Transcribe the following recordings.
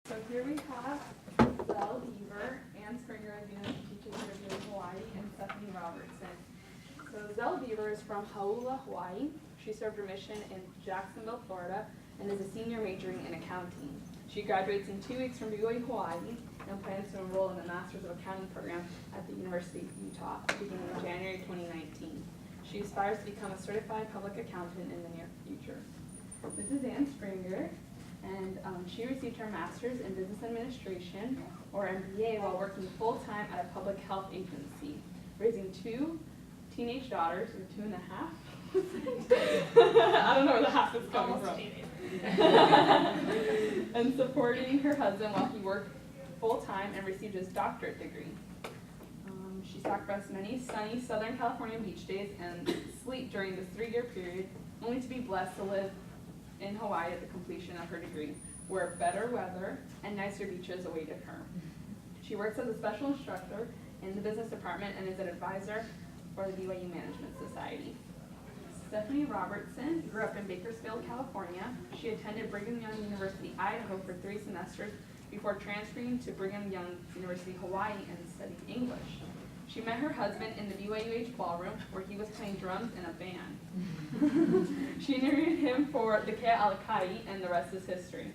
So here we have Zell Beaver, Ann Springer, as you know, she teaches here in Hawaii, and Stephanie Robertson. So Zell Beaver is from Hauula, Hawaii. She served her mission in Jacksonville, Florida, and is a senior majoring in accounting. She graduates in 2 weeks from BYU, Hawaii, and plans to enroll in the Masters of Accounting program at the University of Utah beginning in January 2019. She aspires to become a certified public accountant in the near future. This is Ann Springer, and she received her master's in business administration, or MBA, while working full-time at a public health agency, raising 2 teenage daughters, or 2.5. I don't know where the half is coming from. And supporting her husband while he worked full-time and received his doctorate degree. She sacrificed many sunny Southern California beach days and sleep during this 3-year period, only to be blessed to live in Hawaii at the completion of her degree, where better weather and nicer beaches awaited her. She works as a special instructor in the business department and is an advisor for the BYU Management Society. Stephanie Robertson grew up in Bakersfield, California. She attended Brigham Young University, Idaho for 3 semesters before transferring to Brigham Young University, Hawaii, and studied English. She met her husband in the BYUH ballroom, where he was playing drums in a band. She interviewed him for the Kea Alakai, and the rest is history.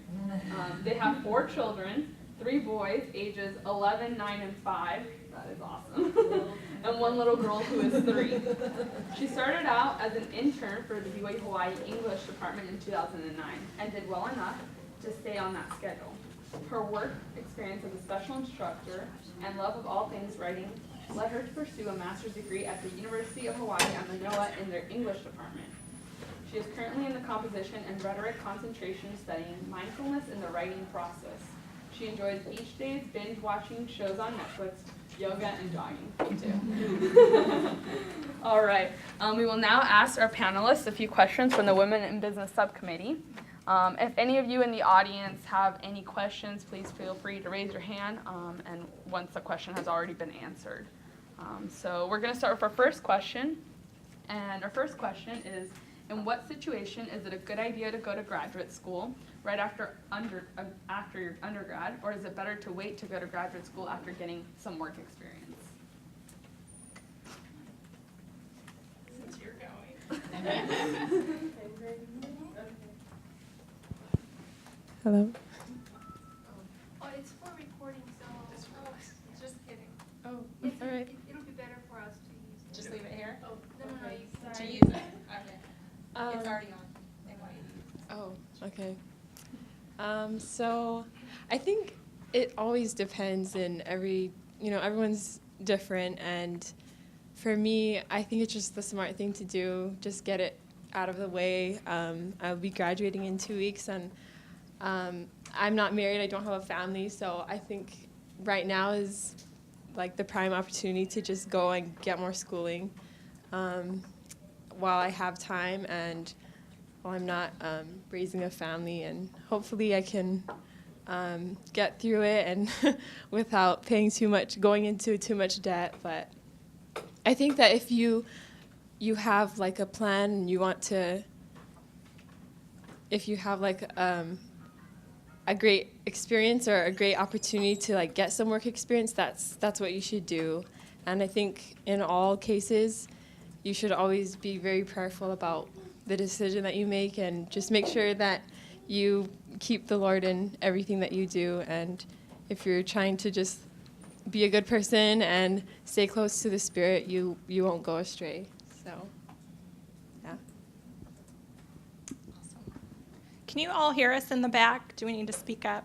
They have 4 children, 3 boys, ages 11, 9, and 5. That is awesome. And 1 little girl who is 3. She started out as an intern for the BYU Hawaii English department in 2009 and did well enough to stay on that schedule. Her work experience as a special instructor and love of all things writing led her to pursue a master's degree at the University of Hawaii at Manoa in their English department. She is currently in the composition and rhetoric concentration studying mindfulness in the writing process. She enjoys beach days, binge watching shows on Netflix, yoga, and jogging. Me too. All right. We will now ask our panelists a few questions from the Women in Business Subcommittee. If any of you in the audience have any questions, please feel free to raise your hand, and once the question has already been answered. So we're going to start with our first question. And our first question is, in what situation is it a good idea to go to graduate school right after your undergrad, or is it better to wait to go to graduate school after getting some work experience? Since you're going. Hello? Oh, it's for recording, so, just kidding. Oh, all right. It'll be better for us to use it. Just leave it here? Oh, no, you To use it? Okay. It's already on. They want you to use it. Oh, okay. So I think it always depends in everyone's different, and for me, I think it's just the smart thing to do, just get it out of the way. I'll be graduating in 2 weeks, and I'm not married, I don't have a family, so I think right now is like the prime opportunity to just go and get more schooling while I have time and while I'm not raising a family, and hopefully I can get through it and without paying too much, going into too much debt. But I think that if you have like a plan and you want to, if you have like a great experience or a great opportunity to like get some work experience, that's what you should do. And I think in all cases, you should always be very prayerful about the decision that you make, and just make sure that you keep the Lord in everything that you do. And if you're trying to just be a good person and stay close to the Spirit, you won't go astray. So, yeah. Awesome. Can you all hear us in the back? Do we need to speak up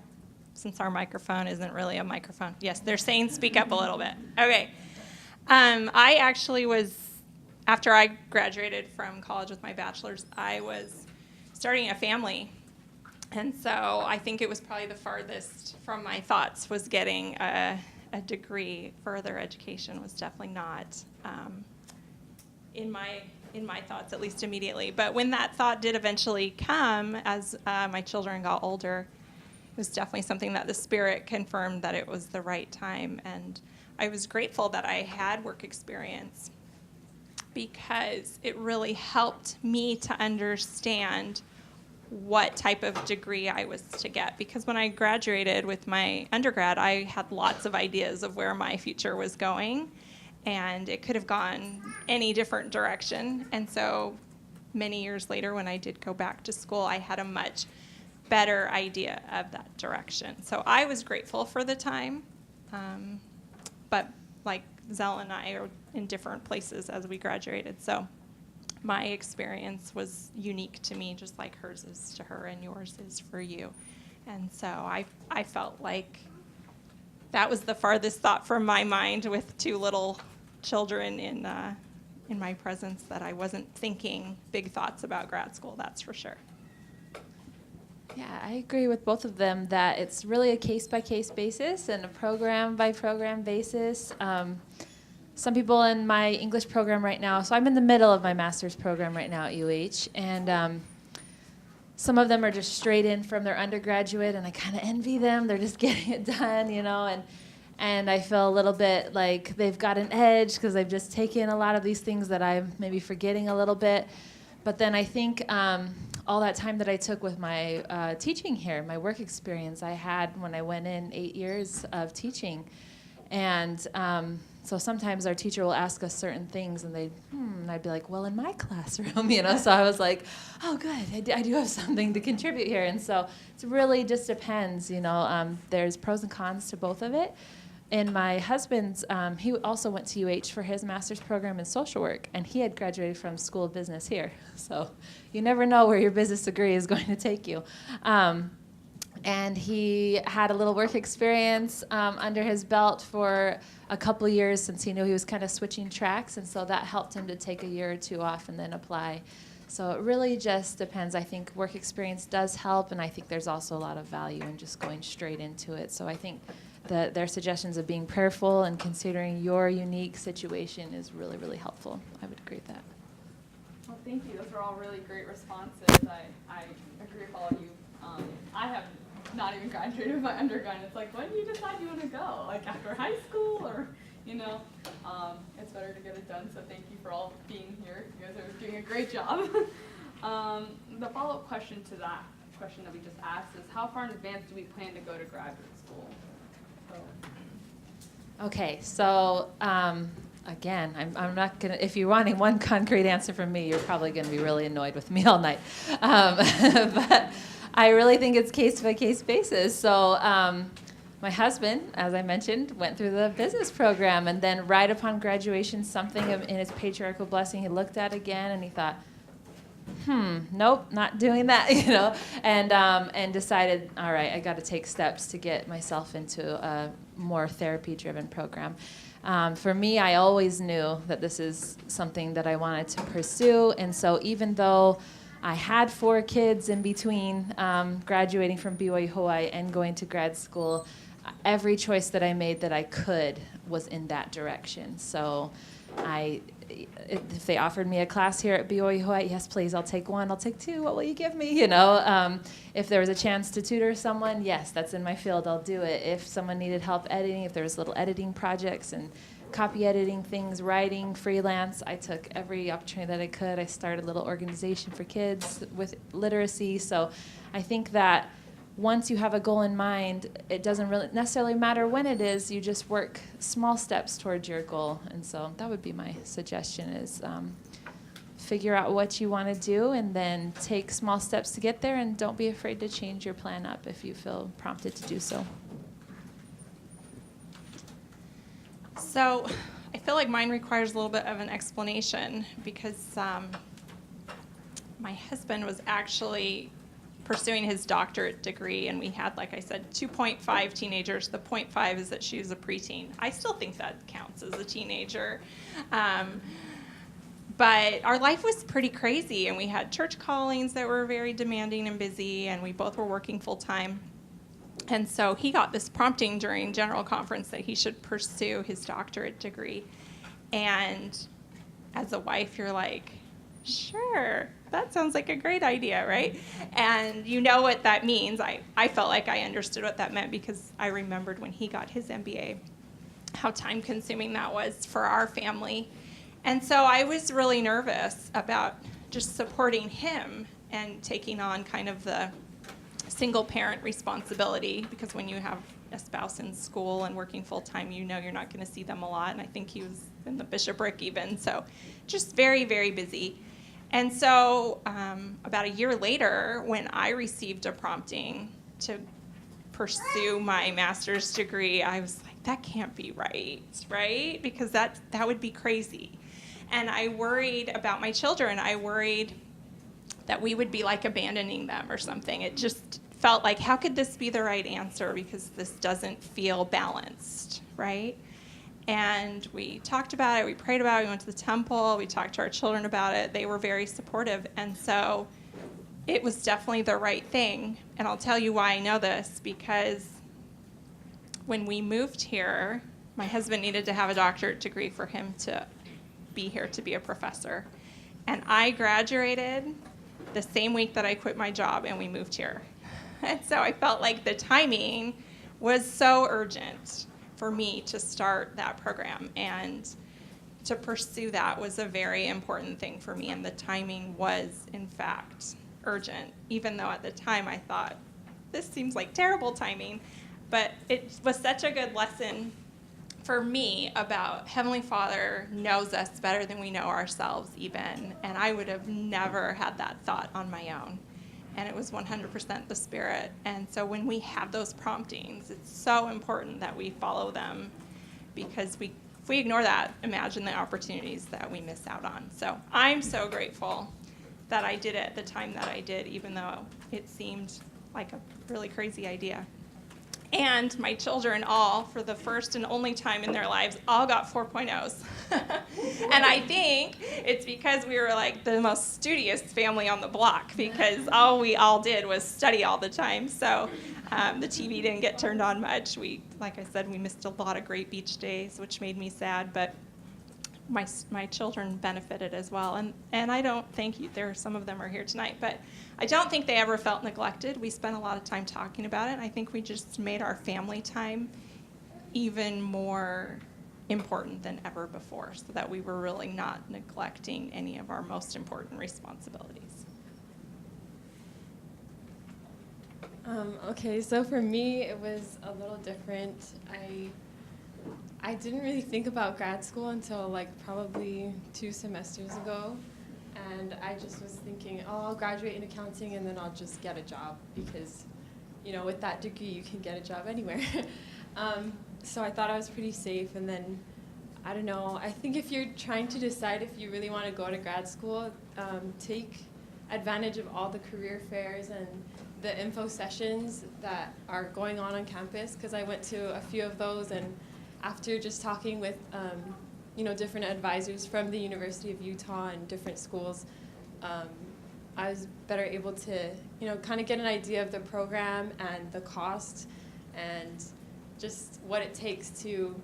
since our microphone isn't really a microphone? Yes, they're saying speak up a little bit. Okay. I actually was, after I graduated from college with my bachelor's, I was starting a family. And so I think it was probably the farthest from my thoughts was getting a degree. Further education was definitely not in my thoughts, at least immediately. But when that thought did eventually come, as my children got older, it was definitely something that the Spirit confirmed that it was the right time. And I was grateful that I had work experience, because it really helped me to understand what type of degree I was to get. Because when I graduated with my undergrad, I had lots of ideas of where my future was going, and it could have gone any different direction. And so many years later, when I did go back to school, I had a much better idea of that direction. So I was grateful for the time, but like Zell and I are in different places as we graduated. So my experience was unique to me, just like hers is to her and yours is for you. And so I felt like that was the farthest thought from my mind with two little children in my presence, that I wasn't thinking big thoughts about grad school, that's for sure. Yeah, I agree with both of them that it's really a case-by-case basis and a program-by-program basis. Some people in my English program right now, so I'm in the middle of my master's program right now at UH, and some of them are just straight in from their undergraduate, and I kind of envy them. They're just getting it done, you know, and I feel a little bit like they've got an edge because they've just taken a lot of these things that I'm maybe forgetting a little bit. But then I think all that time that I took with my teaching here, my work experience I had when I went in 8 years of teaching. And so sometimes our teacher will ask us certain things, and and I'd be like, well, in my classroom, you know. So I was like, oh, good, I do have something to contribute here. And so it really just depends, you know. There's pros and cons to both of it. And my husband's, he also went to UH for his master's program in social work, and he had graduated from School of Business here. So you never know where your business degree is going to take you. And he had a little work experience under his belt for a couple of years since he knew he was kind of switching tracks, and so that helped him to take a year or two off and then apply. So it really just depends. I think work experience does help, and I think there's also a lot of value in just going straight into it. So I think their suggestions of being prayerful and considering your unique situation is really, really helpful. I would agree with that. Well, thank you. Those are all really great responses. I agree with all of you. I have not even graduated with my undergrad. It's like, when do you decide you want to go? Like after high school, or, you know, it's better to get it done. So thank you for all being here. You guys are doing a great job. The follow-up question to that question that we just asked is, how far in advance do we plan to go to graduate school? Okay, so again, I'm not gonna. If you're wanting one concrete answer from me, you're probably going to be really annoyed with me all night. But I really think it's case-by-case basis. So my husband, as I mentioned, went through the business program, and then right upon graduation, something in his patriarchal blessing he looked at again, and he thought, nope, not doing that, you know, and decided, all right, I got to take steps to get myself into a more therapy-driven program. For me, I always knew that this is something that I wanted to pursue, and so even though I had 4 kids in between graduating from BYU Hawaii and going to grad school, every choice that I made that I could was in that direction. So if they offered me a class here at BYU Hawaii, yes, please, I'll take 1, I'll take 2, what will you give me, you know? If there was a chance to tutor someone, yes, that's in my field, I'll do it. If someone needed help editing, if there was little editing projects and copy editing things, writing, freelance, I took every opportunity that I could. I started a little organization for kids with literacy. So I think that once you have a goal in mind, it doesn't really necessarily matter when it is. You just work small steps towards your goal. And so that would be my suggestion is figure out what you want to do and then take small steps to get there, and don't be afraid to change your plan up if you feel prompted to do so. So I feel like mine requires a little bit of an explanation because my husband was actually pursuing his doctorate degree, and we had, like I said, 2.5 teenagers. The 0.5 is that she was a preteen. I still think that counts as a teenager. But our life was pretty crazy, and we had church callings that were very demanding and busy, and we both were working full-time. And so he got this prompting during general conference that he should pursue his doctorate degree. And as a wife, you're like, sure, that sounds like a great idea, right? And you know what that means. I felt like I understood what that meant because I remembered when he got his MBA, how time-consuming that was for our family. And so I was really nervous about just supporting him and taking on kind of the single parent responsibility, because when you have a spouse in school and working full time, you know you're not going to see them a lot. And I think he was in the bishopric even, so just very, very busy. And so about a year later, when I received a prompting to pursue my master's degree, I was like, that can't be right? Because that would be crazy. And I worried about my children. I worried that we would be like abandoning them or something. It just felt like, how could this be the right answer? Because this doesn't feel balanced, right? And we talked about it, we prayed about it, we went to the temple, we talked to our children about it. They were very supportive. And so it was definitely the right thing. And I'll tell you why I know this, because when we moved here, my husband needed to have a doctorate degree for him to be here to be a professor. And I graduated the same week that I quit my job and we moved here. And so I felt like the timing was so urgent for me to start that program, and to pursue that was a very important thing for me, and the timing was, in fact, urgent, even though at the time I thought, this seems like terrible timing, but it was such a good lesson for me about Heavenly Father knows us better than we know ourselves even, and I would have never had that thought on my own. And it was 100% the Spirit. And so when we have those promptings, it's so important that we follow them, because if we ignore that, imagine the opportunities that we miss out on. So I'm so grateful that I did it at the time that I did, even though it seemed like a really crazy idea. And my children all, for the first and only time in their lives, all got 4.0s. And I think it's because we were like the most studious family on the block, because all we all did was study all the time. So the TV didn't get turned on much. Like I said, we missed a lot of great beach days, which made me sad, but my children benefited as well. And I don't think, some of them are here tonight, but I don't think they ever felt neglected. We spent a lot of time talking about it, and I think we just made our family time even more important than ever before, so that we were really not neglecting any of our most important responsibilities. Okay, so for me, it was a little different. I didn't really think about grad school until like probably 2 semesters ago. And I just was thinking, I'll graduate in accounting and then I'll just get a job, because, with that degree, you can get a job anywhere. So I thought I was pretty safe. And then, I don't know, I think if you're trying to decide if you really want to go to grad school, take advantage of all the career fairs and the info sessions that are going on campus, because I went to a few of those, and after just talking with different advisors from the University of Utah and different schools, I was better able to, kind of get an idea of the program and the cost and just what it takes to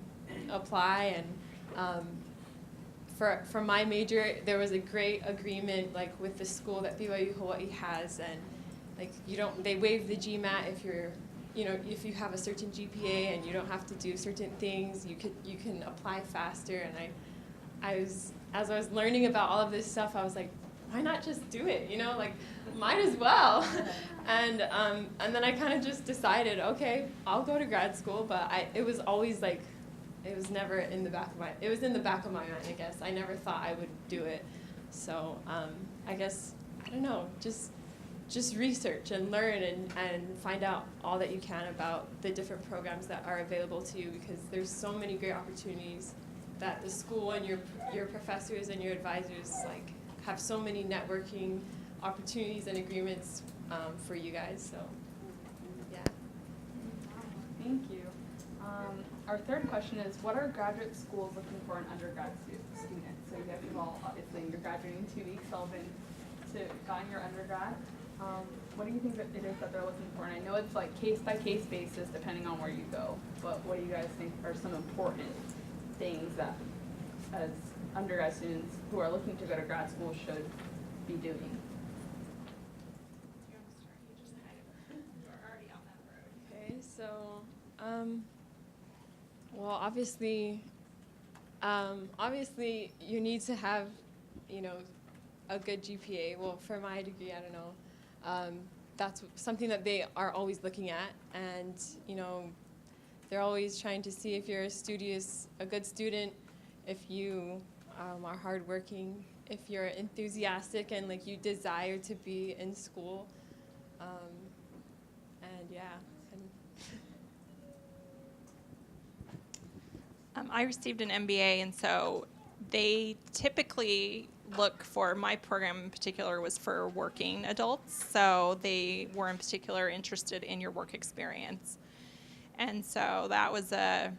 apply. And for my major, there was a great agreement, like, with the school that BYU Hawaii has, and like they waive the GMAT if you're, if you have a certain GPA, and you don't have to do certain things. You can apply faster. And as I was learning about all of this stuff, I was like, why not just do it? Might as well. And then I kind of just decided, okay, I'll go to grad school. But it was always like, it was never in the back of it was in the back of my mind, I guess. I never thought I would do it. So I guess, I don't know, just research and learn and find out all that you can about the different programs that are available to you, because there's so many great opportunities that the school and your professors and your advisors have so many networking opportunities and agreements for you guys. So yeah. Thank you. Our third question is, what are graduate schools looking for an undergrad student? So you guys have all, obviously, you're graduating in 2 weeks, all gotten your undergrad. What do you think that it is that they're looking for? And I know it's like case-by-case basis depending on where you go, but what do you guys think are some important things that, as undergrad students who are looking to go to grad school, should be doing? Okay, so, well, obviously you need to have, a good GPA. Well, for my degree, I don't know. That's something that they are always looking at, and they're always trying to see if you're a good student, if you are hardworking, if you're enthusiastic and like you desire to be in school, and yeah. I received an MBA, and so they typically look for, my program in particular was for working adults, so they were in particular interested in your work experience. And so that was a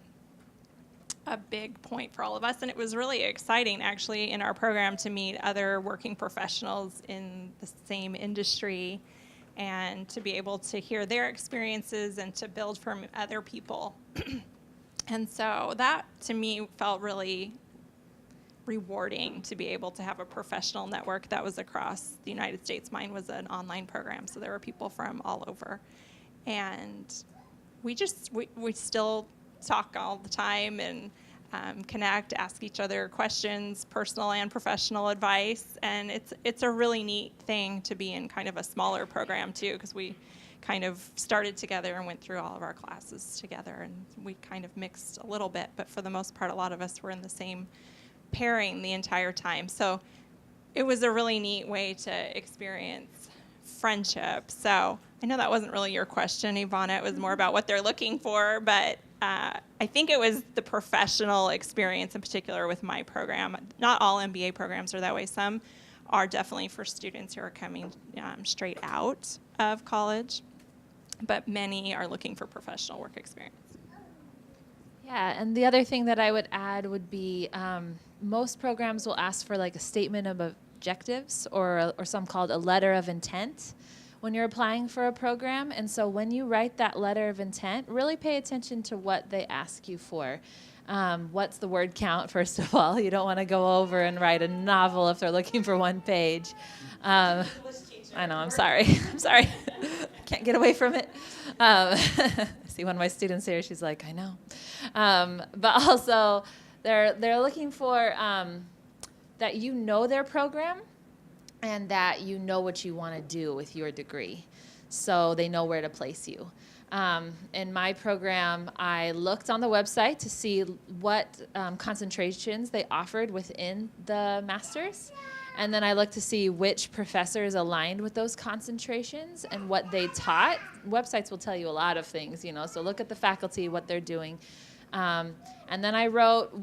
big point for all of us, and it was really exciting actually in our program to meet other working professionals in the same industry and to be able to hear their experiences and to build from other people. And so that to me felt really rewarding, to be able to have a professional network that was across the United States. Mine was an online program, so there were people from all over. And we still talk all the time and connect, ask each other questions, personal and professional advice. And it's a really neat thing to be in kind of a smaller program too, because we kind of started together and went through all of our classes together, and we kind of mixed a little bit, but for the most part, a lot of us were in the same pairing the entire time. So it was a really neat way to experience friendship. So I know that wasn't really your question, Ivana. It was more about what they're looking for, but I think it was the professional experience in particular with my program. Not all MBA programs are that way. Some are definitely for students who are coming straight out of college, but many are looking for professional work experience. Yeah, and the other thing that I would add would be most programs will ask for like a statement of objectives or some called a letter of intent when you're applying for a program. And so when you write that letter of intent, really pay attention to what they ask you for. What's the word count, first of all? You don't want to go over and write a novel if they're looking for one page. I know, I'm sorry. I'm sorry. Can't get away from it. I see one of my students here. She's like, I know. But also, they're looking for that you know their program and that you know what you want to do with your degree, so they know where to place you. In my program, I looked on the website to see what concentrations they offered within the master's. And then I looked to see which professors aligned with those concentrations and what they taught. Websites will tell you a lot of things, so look at the faculty, what they're doing. And then I wrote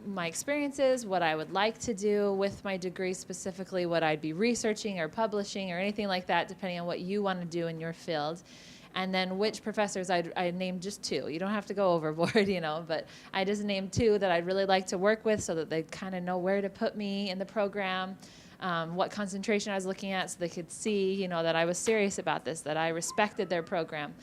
my experiences, what I would like to do with my degree, specifically what I'd be researching or publishing or anything like that, depending on what you want to do in your field. And then which professors, I named just 2. You don't have to go overboard, but I just named 2 that I'd really like to work with so that they kind of know where to put me in the program, what concentration I was looking at, so they could see, that I was serious about this, that I respected their program.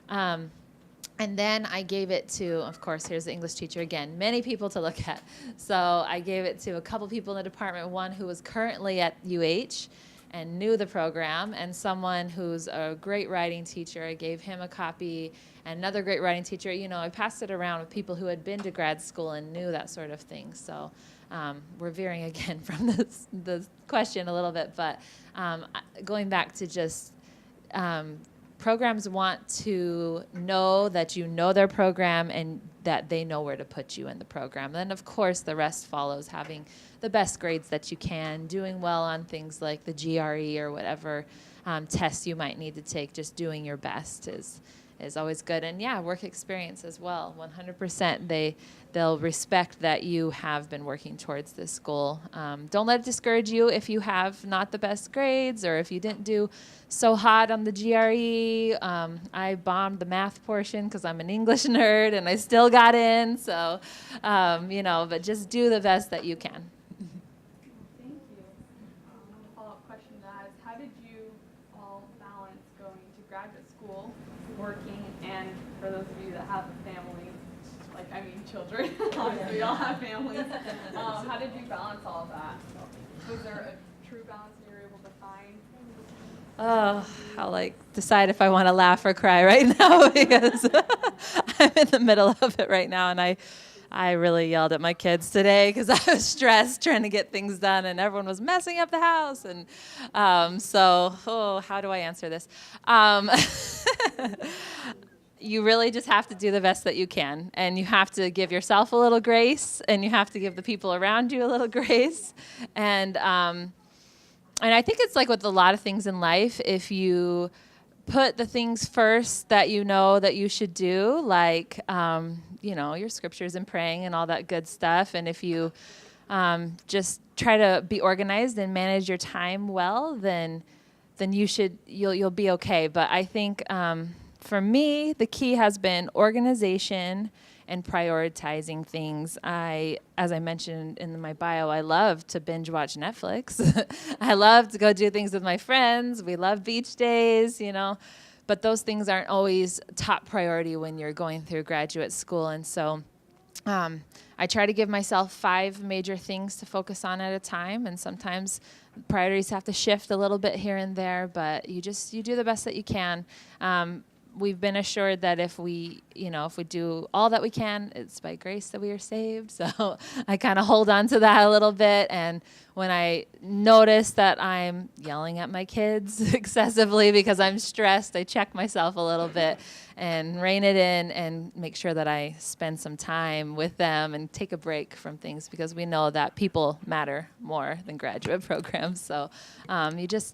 And then I gave it to, of course, here's the English teacher again, many people to look at. So I gave it to a couple people in the department, one who was currently at UH, and knew the program, and someone who's a great writing teacher. I gave him a copy, and another great writing teacher. I passed it around with people who had been to grad school and knew that sort of thing. So we're veering again from this question a little bit, but going back to just programs want to know that you know their program and that they know where to put you in the program. Then, of course, the rest follows, having the best grades that you can, doing well on things like the GRE or whatever tests you might need to take. Just doing your best is always good. And, yeah, work experience as well, 100%. They'll respect that you have been working towards this goal. Don't let it discourage you if you have not the best grades or if you didn't do so hot on the GRE. I bombed the math portion because I'm an English nerd and I still got in. So, but just do the best that you can. Thank you. A follow-up question to that is, how did you all balance going to graduate school, working, and for those of you that have a family, children, obviously we all have families. How did you balance all of that? Was there a true balance you were able to find? I'll decide if I want to laugh or cry right now because I'm in the middle of it right now, and I really yelled at my kids today because I was stressed trying to get things done, and everyone was messing up the house. And how do I answer this? You really just have to do the best that you can, and you have to give yourself a little grace, and you have to give the people around you a little grace. And I think it's like with a lot of things in life, if you put the things first that you know that you should do, like, your scriptures and praying and all that good stuff, and if you just try to be organized and manage your time well, then you'll be okay. But I think for me, the key has been organization and prioritizing things. As I mentioned in my bio, I love to binge watch Netflix. I love to go do things with my friends. We love beach days, but those things aren't always top priority when you're going through graduate school. And so I try to give myself 5 major things to focus on at a time, and sometimes priorities have to shift a little bit here and there, but you do the best that you can. We've been assured that if we do all that we can, it's by grace that we are saved. So I kind of hold on to that a little bit. And when I notice that I'm yelling at my kids excessively because I'm stressed, I check myself a little bit and rein it in and make sure that I spend some time with them and take a break from things, because we know that people matter more than graduate programs. So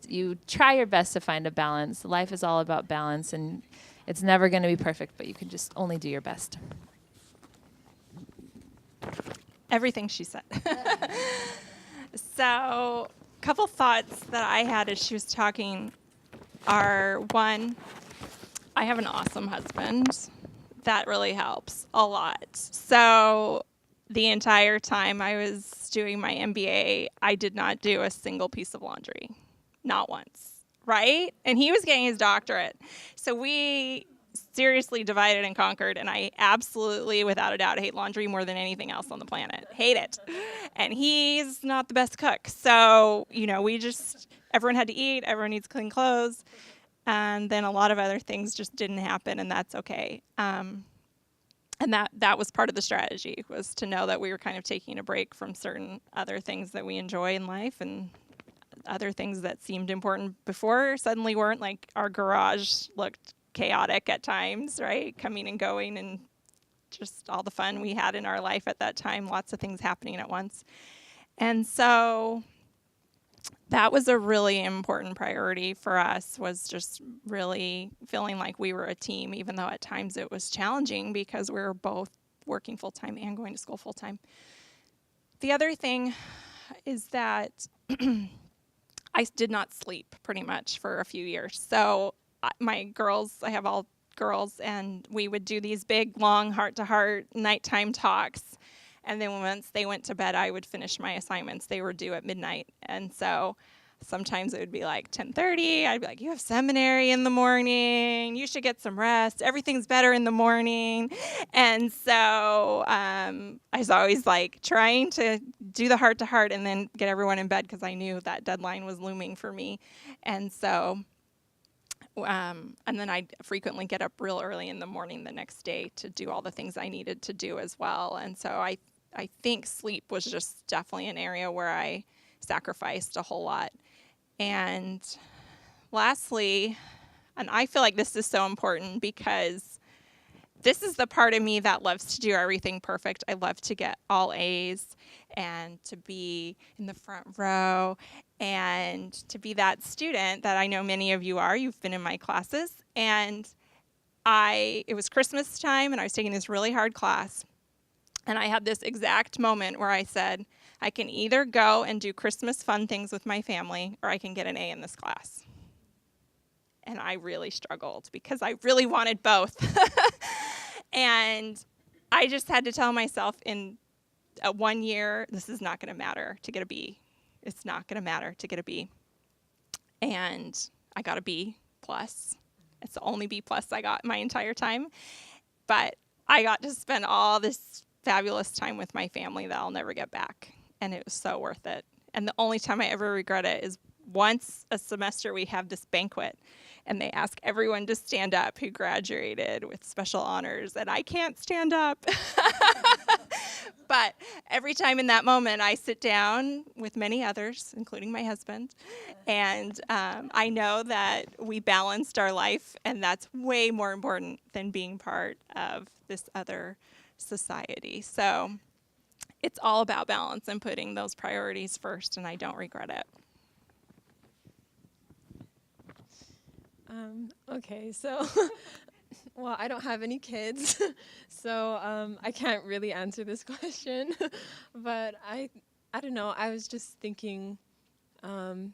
you try your best to find a balance. Life is all about balance, and it's never going to be perfect, but you can just only do your best. Everything she said. So, a couple thoughts that I had as she was talking are, one, I have an awesome husband. That really helps a lot. So, the entire time I was doing my MBA, I did not do a single piece of laundry. Not once. Right? And he was getting his doctorate. So we seriously divided and conquered, and I absolutely, without a doubt, hate laundry more than anything else on the planet. Hate it. And he's not the best cook. So, everyone had to eat, everyone needs clean clothes, and then a lot of other things just didn't happen, and that's okay. And that was part of the strategy, was to know that we were kind of taking a break from certain other things that we enjoy in life, and other things that seemed important before suddenly weren't. Like, our garage looked chaotic at times, right? Coming and going, and just all the fun we had in our life at that time, lots of things happening at once. And so that was a really important priority for us, was just really feeling like we were a team, even though at times it was challenging because we were both working full-time and going to school full-time. The other thing is that I did not sleep pretty much for a few years. So my girls, I have all girls, and we would do these big, long, heart-to-heart nighttime talks. And then once they went to bed, I would finish my assignments. They were due at midnight. And so sometimes it would be like 10:30. I'd be like, you have seminary in the morning. You should get some rest. Everything's better in the morning. And so I was always like trying to do the heart-to-heart and then get everyone in bed, because I knew that deadline was looming for me. And so, and then I'd frequently get up real early in the morning the next day to do all the things I needed to do as well. And so I think sleep was just definitely an area where I sacrificed a whole lot. And lastly, and I feel like this is so important because this is the part of me that loves to do everything perfect. I love to get all A's and to be in the front row and to be that student that I know many of you are. You've been in my classes. And it was Christmas time, and I was taking this really hard class. And I had this exact moment where I said, I can either go and do Christmas fun things with my family, or I can get an A in this class. And I really struggled because I really wanted both. And I just had to tell myself in 1 year, this is not going to matter to get a B. It's not going to matter to get a B. And I got a B plus. It's the only B plus I got my entire time. But I got to spend all this fabulous time with my family that I'll never get back. And it was so worth it. And the only time I ever regret it is once a semester we have this banquet, and they ask everyone to stand up who graduated with special honors, and I can't stand up. every time in that moment, I sit down with many others, including my husband, and I know that we balanced our life, and that's way more important than being part of this other society. So it's all about balance and putting those priorities first, and I don't regret it. Okay, so, well, I don't have any kids, so I can't really answer this question. But I don't know. I was just thinking, I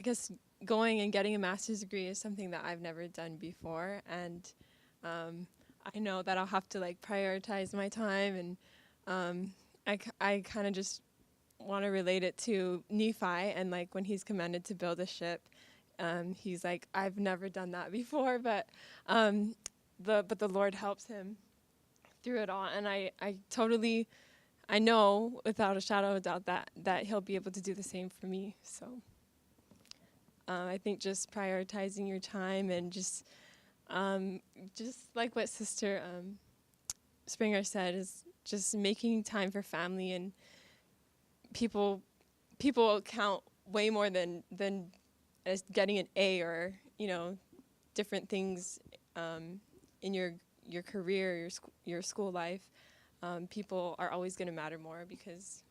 guess going and getting a master's degree is something that I've never done before, and I know that I'll have to like prioritize my time, and I kind of just want to relate it to Nephi, and like when he's commanded to build a ship. He's like, I've never done that before, but the Lord helps him through it all, and I know without a shadow of a doubt that He'll be able to do the same for me. So I think just prioritizing your time and just like what Sister Springer said, is just making time for family, and people count way more than as getting an A or, different things in your career, your school life. People are always going to matter more because,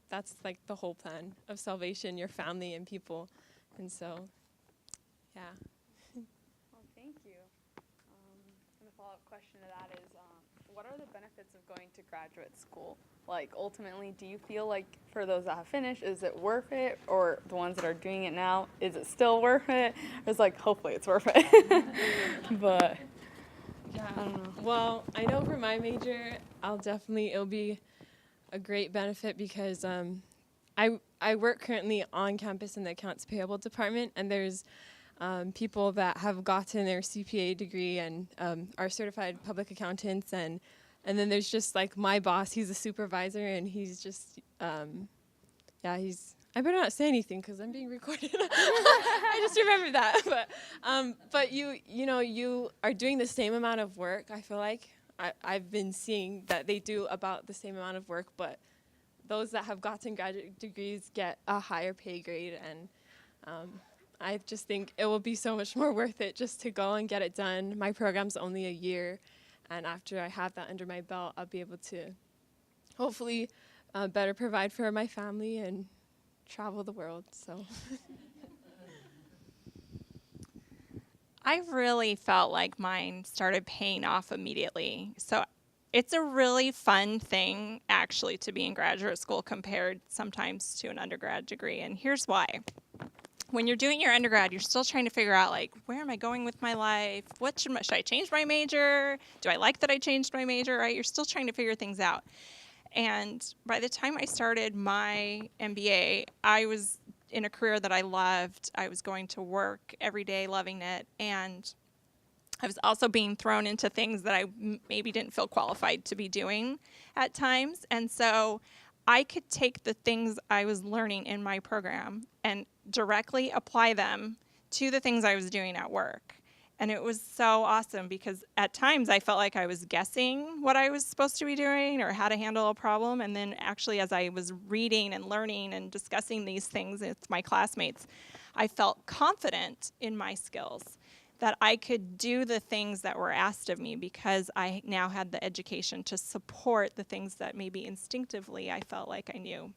that's like the whole plan of salvation, your family and people. And so, yeah. Well, thank you. And the follow-up question to that is, what are the benefits of going to graduate school? Like, ultimately, do you feel like for those that have finished, is it worth it? Or the ones that are doing it now, is it still worth it? It's like, hopefully it's worth it. But, Yeah. I don't know. Well, I know for my major, it'll be a great benefit because I work currently on campus in the accounts payable department, and there's people that have gotten their CPA degree and are certified public accountants, and then there's just like my boss. He's a supervisor, and he's just I better not say anything because I'm being recorded. I just remembered that. But you are doing the same amount of work. I feel like I've been seeing that they do about the same amount of work, but those that have gotten graduate degrees get a higher pay grade, and I just think it will be so much more worth it just to go and get it done. My program's only a year, and after I have that under my belt, I'll be able to hopefully better provide for my family and travel the world. So I really felt like mine started paying off immediately. So it's a really fun thing, actually, to be in graduate school compared sometimes to an undergrad degree. And here's why. When you're doing your undergrad, you're still trying to figure out, like, where am I going with my life? Should I change my major? Do I like that I changed my major, right? You're still trying to figure things out. And by the time I started my MBA, I was in a career that I loved. I was going to work every day, loving it. And I was also being thrown into things that I maybe didn't feel qualified to be doing at times. And so I could take the things I was learning in my program and directly apply them to the things I was doing at work. And it was so awesome because at times I felt like I was guessing what I was supposed to be doing or how to handle a problem. And then actually as I was reading and learning and discussing these things with my classmates, I felt confident in my skills, that I could do the things that were asked of me because I now had the education to support the things that maybe instinctively I felt like I knew.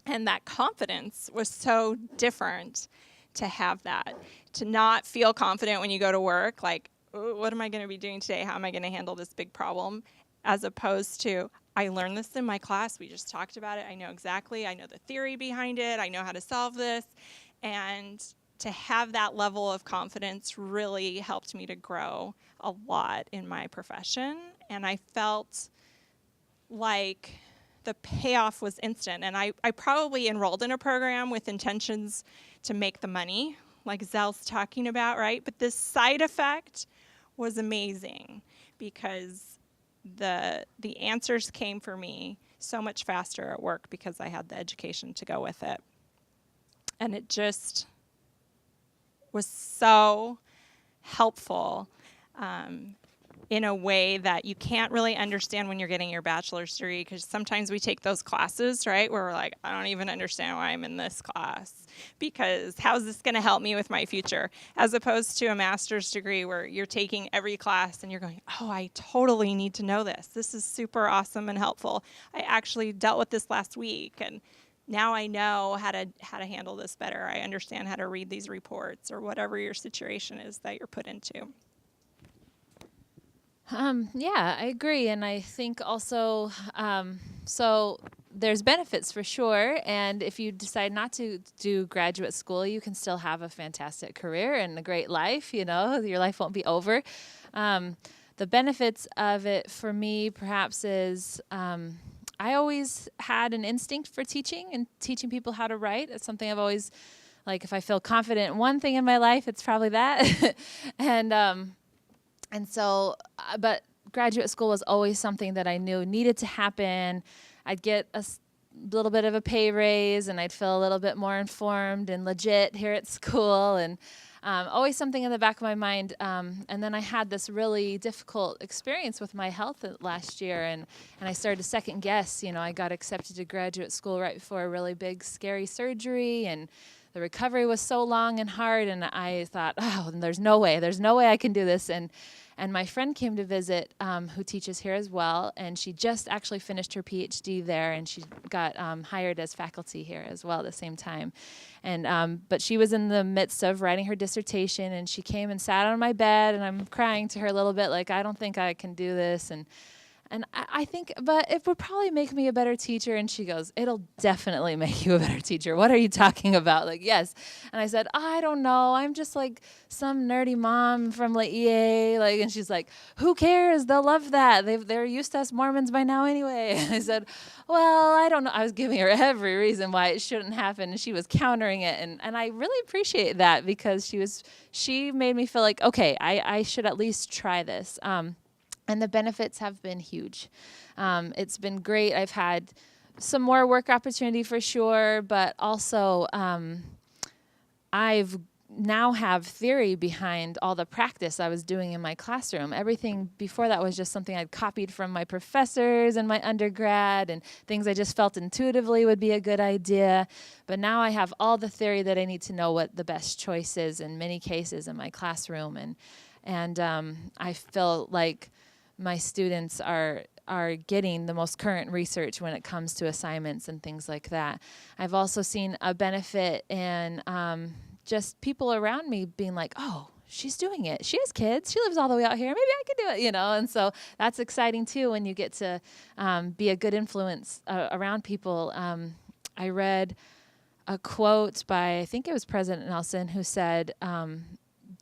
And that confidence was so different to have that, to not feel confident when you go to work, like, oh, what am I going to be doing today? How am I going to handle this big problem? As opposed to, I learned this in my class. We just talked about it. I know the theory behind it. I know how to solve this. And to have that level of confidence really helped me to grow a lot in my profession. And I felt like the payoff was instant. And I probably enrolled in a program with intentions to make the money, like Zell's talking about, right? But this side effect was amazing because the answers came for me so much faster at work because I had the education to go with it. And it just was so helpful in a way that you can't really understand when you're getting your bachelor's degree, because sometimes we take those classes, right, where we're like, I don't even understand why I'm in this class, because how's this going to help me with my future? As opposed to a master's degree where you're taking every class and you're going, oh, I totally need to know this. This is super awesome and helpful. I actually dealt with this last week, and now I know how to handle this better. I understand how to read these reports, or whatever your situation is that you're put into. Yeah, I agree. And I think also, so there's benefits for sure. And if you decide not to do graduate school, you can still have a fantastic career and a great life. You know, your life won't be over. The benefits of it for me perhaps is, I always had an instinct for teaching and teaching people how to write. It's something I've always, like, if I feel confident in one thing in my life, it's probably that. And so, but graduate school was always something that I knew needed to happen. I'd get a little bit of a pay raise, and I'd feel a little bit more informed and legit here at school, and always something in the back of my mind. And then I had this really difficult experience with my health last year, and I started to second guess. You know, I got accepted to graduate school right before a really big, scary surgery, and the recovery was so long and hard, and I thought, oh, there's no way I can do this. And my friend came to visit, who teaches here as well, and she just actually finished her PhD there, and she got hired as faculty here as well at the same time. And but she was in the midst of writing her dissertation, and she came and sat on my bed, and I'm crying to her a little bit, like, I don't think I can do this, and I think, but it would probably make me a better teacher. And she goes, it'll definitely make you a better teacher. What are you talking about? Like, yes. And I said, I don't know. I'm just like some nerdy mom from like EA. Like, and she's like, who cares? They'll love that. They're used to us Mormons by now anyway. And I said, well, I don't know. I was giving her every reason why it shouldn't happen. And she was countering it. And I really appreciate that, because she made me feel like, okay, I should at least try this. And the benefits have been huge. It's been great. I've had some more work opportunity for sure, but also I've now have theory behind all the practice I was doing in my classroom. Everything before that was just something I'd copied from my professors in my undergrad, and things I just felt intuitively would be a good idea. But now I have all the theory that I need to know what the best choice is in many cases in my classroom. And I feel like my students are getting the most current research when it comes to assignments and things like that. I've also seen a benefit in just people around me being like, oh, she's doing it. She has kids. She lives all the way out here. Maybe I could do it, you know. And so that's exciting too when you get to be a good influence around people. I read a quote by, I think it was President Nelson, who said,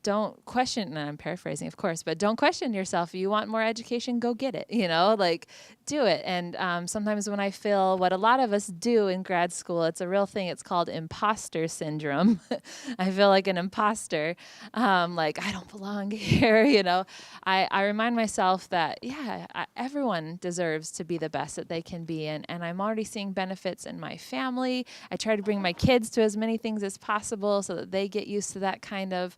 don't question, and I'm paraphrasing, of course, but don't question yourself. If you want more education, go get it, you know, like, do it. And sometimes when I feel what a lot of us do in grad school, it's a real thing. It's called imposter syndrome. I feel like an imposter, like, I don't belong here, you know. I remind myself that, yeah, everyone deserves to be the best that they can be, and I'm already seeing benefits in my family. I try to bring my kids to as many things as possible so that they get used to that kind of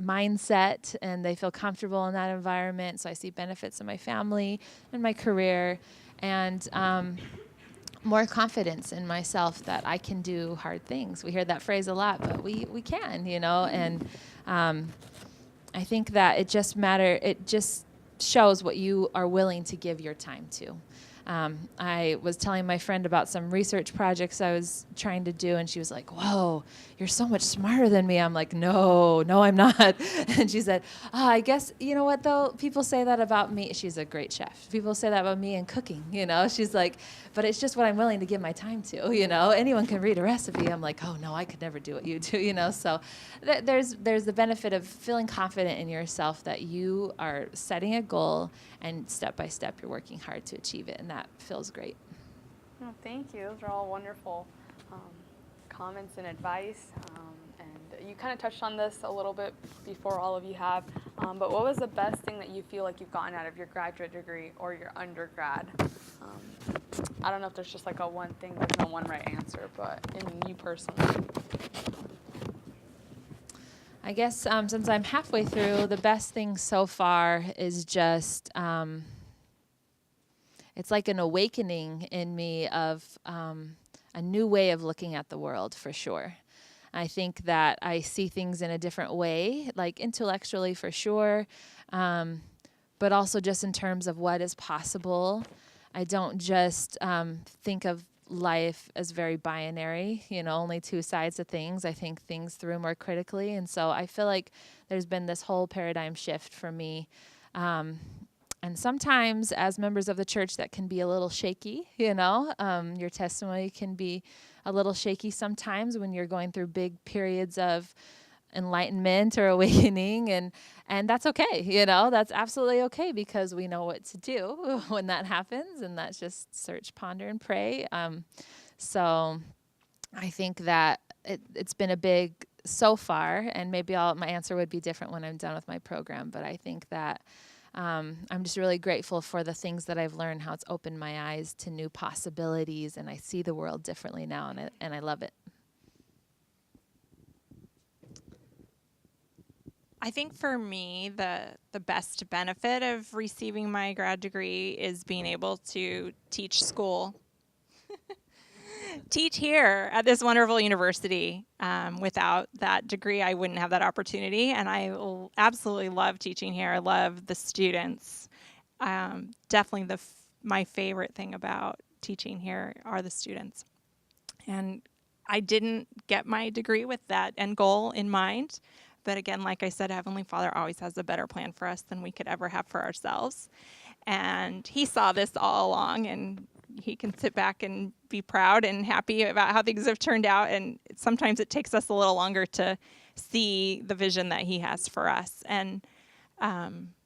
mindset, and they feel comfortable in that environment. So I see benefits in my family and my career, and more confidence in myself that I can do hard things. We hear that phrase a lot, but we can, you know. And I think that it just shows what you are willing to give your time to. I was telling my friend about some research projects I was trying to do, and she was like, whoa, you're so much smarter than me. I'm like, no, I'm not. And she said, I guess, you know what, though? People say that about me. She's a great chef. People say that about me in cooking, you know? She's like, but it's just what I'm willing to give my time to, you know? Anyone can read a recipe. I'm like, oh, no, I could never do what you do, you know? So there's the benefit of feeling confident in yourself that you are setting a goal, and step by step you're working hard to achieve it, and that feels great. Oh, thank you. Those are all wonderful comments and advice. And you kind of touched on this a little bit before, all of you have. But what was the best thing that you feel like you've gotten out of your graduate degree or your undergrad? I don't know if there's just like a one thing. There's no one right answer, but in you personally. I guess since I'm halfway through, the best thing so far is just it's like an awakening in me of a new way of looking at the world, for sure. I think that I see things in a different way, like intellectually for sure, but also just in terms of what is possible. I don't just think of life as very binary, only two sides of things. I think things through more critically. And so I feel like there's been this whole paradigm shift for me. And sometimes as members of the church, that can be a little shaky, your testimony can be a little shaky sometimes when you're going through big periods of enlightenment or awakening, and that's okay, that's absolutely okay, because we know what to do when that happens, and that's just search, ponder, and pray. So I think that it's been a big so far, and maybe my answer would be different when I'm done with my program, but I think that I'm just really grateful for the things that I've learned, how it's opened my eyes to new possibilities, and I see the world differently now, and I love it. I think for me, the best benefit of receiving my grad degree is being able to teach school. Teach here at this wonderful university. Without that degree, I wouldn't have that opportunity, and I absolutely love teaching here. I love the students. Definitely my favorite thing about teaching here are the students. And I didn't get my degree with that end goal in mind. But again, like I said, Heavenly Father always has a better plan for us than we could ever have for ourselves. And He saw this all along, and He can sit back and be proud and happy about how things have turned out. And sometimes it takes us a little longer to see the vision that He has for us. And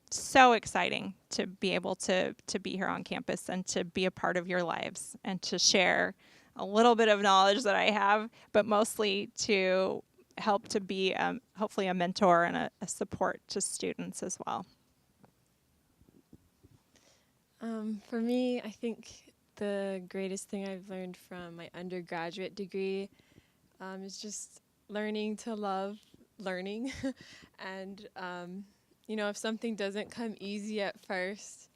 so exciting to be able to be here on campus and to be a part of your lives and to share a little bit of knowledge that I have, but mostly to help to be hopefully a mentor and a support to students as well. For me, I think the greatest thing I've learned from my undergraduate degree is just learning to love learning. And, if something doesn't come easy at first,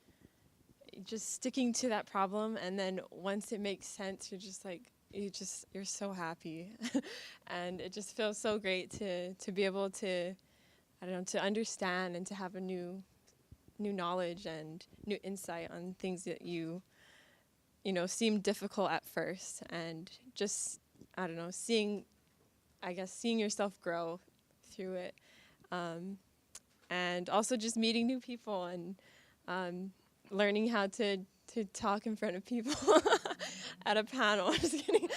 just sticking to that problem, and then once it makes sense, you're just like, you're so happy. And it just feels so great to be able to, to understand and to have a new knowledge and new insight on things that you seem difficult at first, and just, seeing yourself grow through it. And also just meeting new people and learning how to talk in front of people at a panel. I'm just kidding.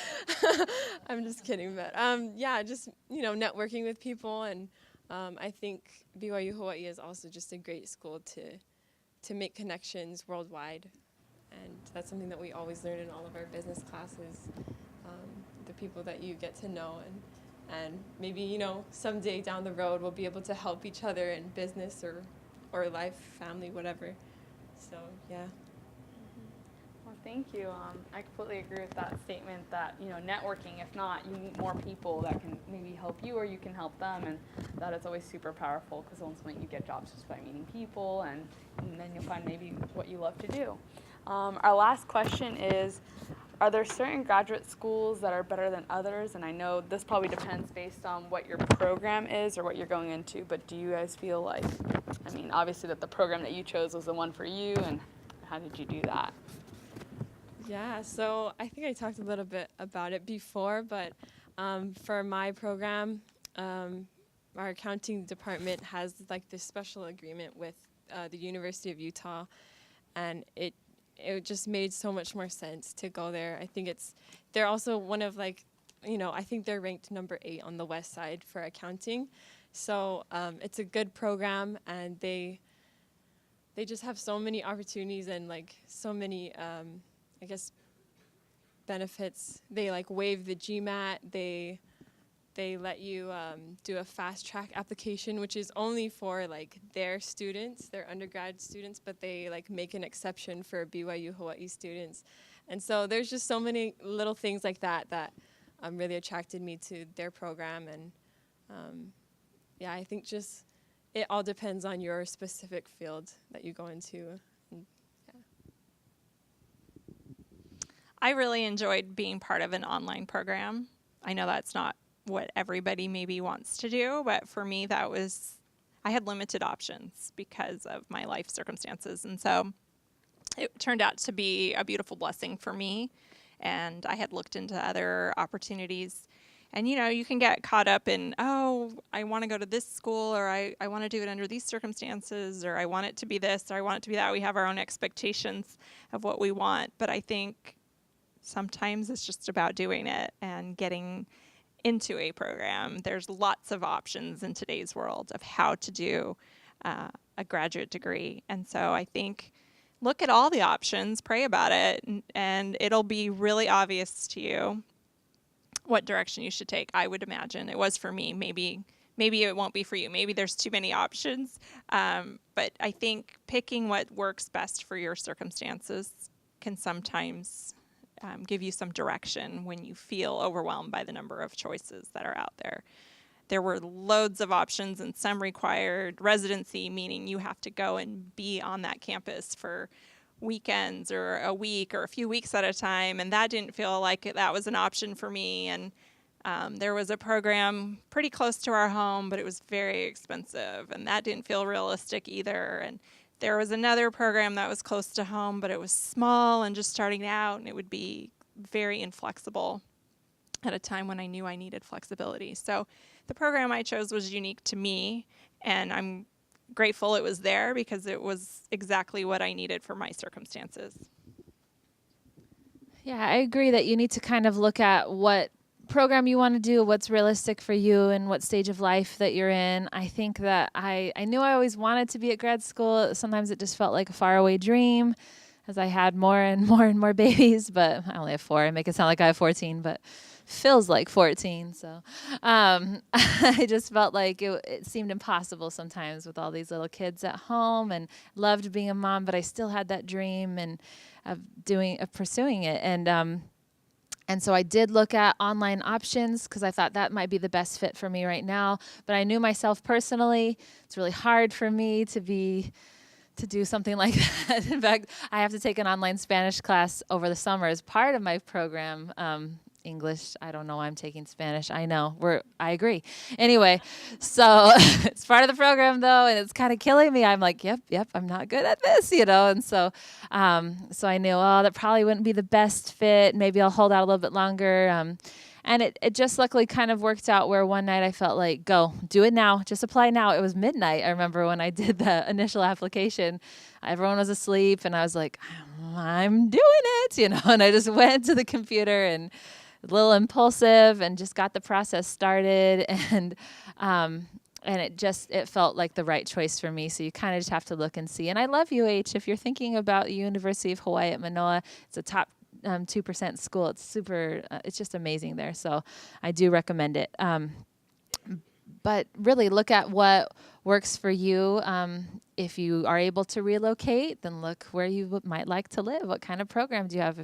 I'm just kidding. But just, networking with people. And I think BYU Hawaii is also just a great school to make connections worldwide. And that's something that we always learn in all of our business classes, the people that you get to know. And maybe, someday down the road we'll be able to help each other in business or life, family, whatever. So, yeah. Well, thank you. I completely agree with that statement that, networking, if not, you meet more people that can maybe help you or you can help them, and that is always super powerful, because ultimately you get jobs just by meeting people, and then you'll find maybe what you love to do. Our last question is, are there certain graduate schools that are better than others? And I know this probably depends based on what your program is or what you're going into, but do you guys feel like, obviously that the program that you chose was the one for you, and how did you do that? Yeah, so I think I talked a little bit about it before, but for my program, our accounting department has like this special agreement with the University of Utah, and it just made so much more sense to go there. I think they're also one of I think they're ranked number 8 on the west side for accounting. So it's a good program, and they just have so many opportunities and so many, benefits. They waive the GMAT. They let you do a fast track application, which is only for their students, their undergrad students, but they make an exception for BYU Hawaii students. And so there's just so many little things like that really attracted me to their program. And yeah, I think just it all depends on your specific field that you go into. And, yeah. I really enjoyed being part of an online program. I know that's not what everybody maybe wants to do, but for me, I had limited options because of my life circumstances. And so it turned out to be a beautiful blessing for me. And I had looked into other opportunities. And, you can get caught up in, oh, I want to go to this school, or I want to do it under these circumstances, or I want it to be this, or I want it to be that. We have our own expectations of what we want. But I think sometimes it's just about doing it and getting into a program. There's lots of options in today's world of how to do a graduate degree. And so I think look at all the options, pray about it, and it'll be really obvious to you what direction you should take. I would imagine it was for me. Maybe it won't be for you. Maybe there's too many options. But I think picking what works best for your circumstances can sometimes give you some direction when you feel overwhelmed by the number of choices that are out there. There were loads of options, and some required residency, meaning you have to go and be on that campus for weekends or a week or a few weeks at a time, and that didn't feel like that was an option for me. And there was a program pretty close to our home, but it was very expensive, and that didn't feel realistic either. And there was another program that was close to home, but it was small and just starting out, and it would be very inflexible at a time when I knew I needed flexibility. So the program I chose was unique to me, and I'm grateful it was there because it was exactly what I needed for my circumstances. Yeah, I agree that you need to kind of look at what program you want to do, what's realistic for you, and what stage of life that you're in. I think that I knew I always wanted to be at grad school. Sometimes it just felt like a faraway dream as I had more and more and more babies, but I only have 4. I make it sound like I have 14, but feels like 14. So I just felt like it seemed impossible sometimes with all these little kids at home, and loved being a mom, but I still had that dream and of pursuing it. And so I did look at online options because I thought that might be the best fit for me right now. But I knew myself personally. It's really hard for me to do something like that. In fact, I have to take an online Spanish class over the summer as part of my program. English, I don't know why I'm taking Spanish. I know, I agree. Anyway, so it's part of the program though, and it's kind of killing me. I'm like, yep, I'm not good at this, And so I knew, that probably wouldn't be the best fit. Maybe I'll hold out a little bit longer. And it just luckily kind of worked out where one night I felt like, go, do it now, just apply now. It was midnight. I remember when I did the initial application, everyone was asleep, and I was like, I'm doing it, and I just went to the computer and a little impulsive and just got the process started, and it felt like the right choice for me. So you kind of just have to look and see. And I love UH. If you're thinking about the University of Hawaii at Manoa, it's a top 2% school. It's super, it's just amazing there. So I do recommend it. But really look at what works for you. If you are able to relocate, then look where you might like to live. What kind of program do you have?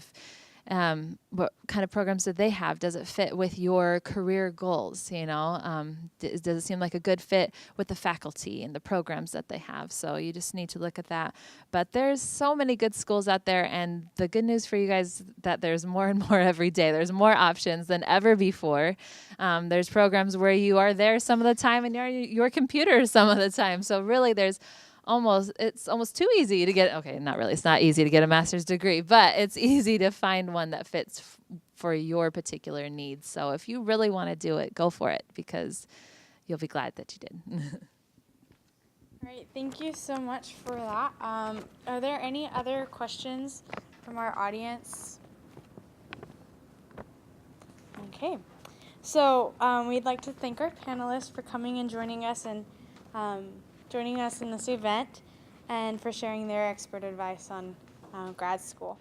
What kind of programs do they have? Does it fit with your career goals? Does it seem like a good fit with the faculty and the programs that they have? So you just need to look at that. But there's so many good schools out there, and the good news for you guys is that there's more and more every day. There's more options than ever before. There's programs where you are there some of the time and you're your computer some of the time. So really it's almost too easy to get, okay, not really, it's not easy to get a master's degree, but it's easy to find one that fits for your particular needs. So if you really want to do it, go for it, because you'll be glad that you did. All right, thank you so much for that. Are there any other questions from our audience? Okay, so we'd like to thank our panelists for coming and joining us in this event, and for sharing their expert advice on grad school.